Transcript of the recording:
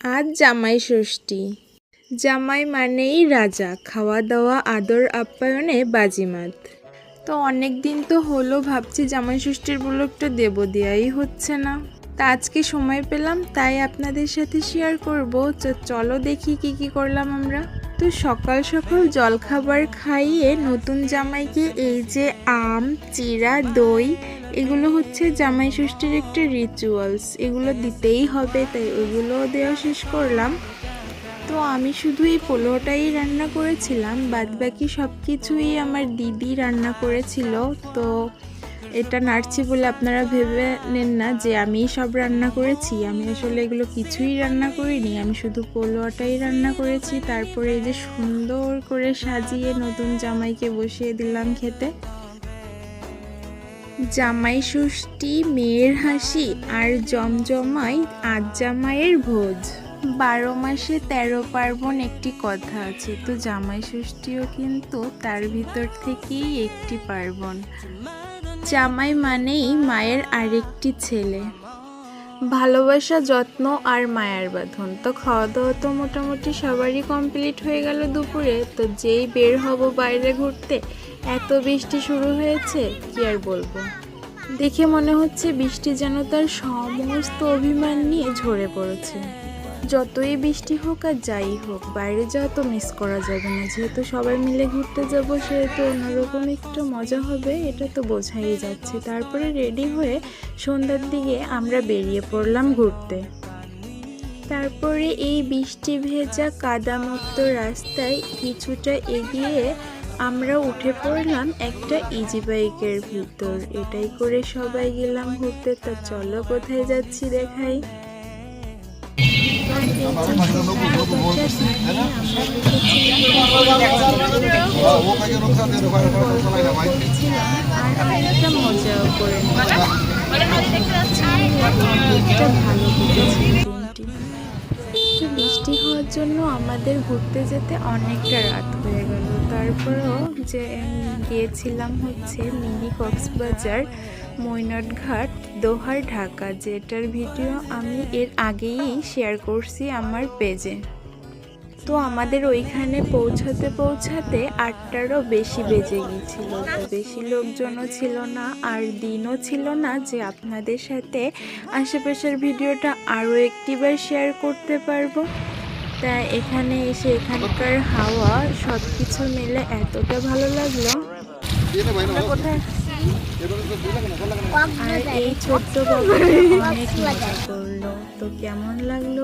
আজ জামাই ষষ্ঠী। জামাই মানেই রাজা, খাওয়া দাওয়া আদর আপ্যায়নে বাজিমাত। তো অনেক দিন তো হলো ভাবছি জামাই ষষ্ঠীর ব্লগটা দেবো, দেওয়াই হচ্ছে না। তা আজকে সময় পেলাম তাই আপনাদের সাথে শেয়ার করব। চলো দেখি কি করলাম আমরা। তো সকাল সকাল জলখাবার খাইয়ে নতুন জামাইকে এই যে আম, চিড়া, দই, এগুলো হচ্ছে জামাই ষষ্ঠীর একটা রিচুয়ালস, এগুলো দিতেই হবে, তাই ওইগুলো দেওয়া শেষ করলাম। তো আমি শুধু এই পোলাওটাই রান্না করেছিলাম, বাদবাকি সব কিছুই আমার দিদি রান্না করেছিল। তো এটা নাড়ছি বলে আপনারা ভেবে নেন না যে আমি সব রান্না করেছি, আমি আসলে এগুলো কিছুই রান্না করিনি, আমি শুধু পোলাওটাই রান্না করেছি। তারপরে এই যে সুন্দর করে সাজিয়ে নতুন জামাইকে বসিয়ে দিলাম খেতে। জামাই ষষ্ঠী, মেয়ের হাসি আর জমজমাই আজ জামাইয়ের ভোজ। 12 মাসে 13 পার্বণ একটি কথা আছে, তো জামাই ষষ্ঠীও কিন্তু তার ভিতর থেকেই একটি পার্বণ। জামাই মানেই মায়ের আরেকটি ছেলে। ভালোবাসা, যত্ন আর মায়ার বাঁধন। তো খাওয়া দাওয়া তো মোটামুটি সবারই কমপ্লিট হয়ে গেল দুপুরে। তো যেই বের হব বাইরে ঘুরতে, এত বৃষ্টি শুরু হয়েছে কি আর বলবো। দেখে মনে হচ্ছে বৃষ্টি যেন তার সমস্ত অভিমান নিয়ে ঝরে পড়েছে। যতই বৃষ্টি হোক আর যাই হোক, বাইরে যাওয়া তো মিস করা যাবে না। যেহেতু সবাই মিলে ঘুরতে যাব, সেহেতু অন্যরকম একটু মজা হবে, এটা তো বোঝাই যাচ্ছে। তারপরে রেডি হয়ে সন্ধ্যার দিকে আমরা বেরিয়ে পড়লাম ঘুরতে। তারপরে এই বৃষ্টি ভেজা কাদামুক্ত রাস্তায় কিছুটা এগিয়ে আমরা উঠে পড়লাম একটা ইজি বাইকের ভিতর। এটাই করে সবাই গেলাম ঘুরতে। তা চলো কোথায় যাচ্ছি দেখাই। আর মজাও করে ভালো বৃষ্টি হওয়ার জন্য আমাদের ঘুরতে যেতে অনেকটা রাত হয়ে গেল। তারপরেও যে গিয়েছিলাম হচ্ছে মিনি কক্সবাজার, মৈনট ঘাট, দোহার, ঢাকা, যেটার ভিডিও আমি এর আগেই শেয়ার করছি আমার পেজে। তো আমাদের ওইখানে পৌঁছাতে 8টারও বেশি বেজে গিয়েছিল। তো বেশি লোকজনও ছিল না আর দিনও ছিল না যে আপনাদের সাথে আশেপাশের ভিডিওটা আরও একটিবার শেয়ার করতে পারবো। তাই এখানে এসে এখানকার হাওয়া সব কিছু মিলে এতটা ভালো লাগলো। কোথায় আর এই ছোট্ট বাবুটা অনেক মজা করলো। তো কেমন লাগলো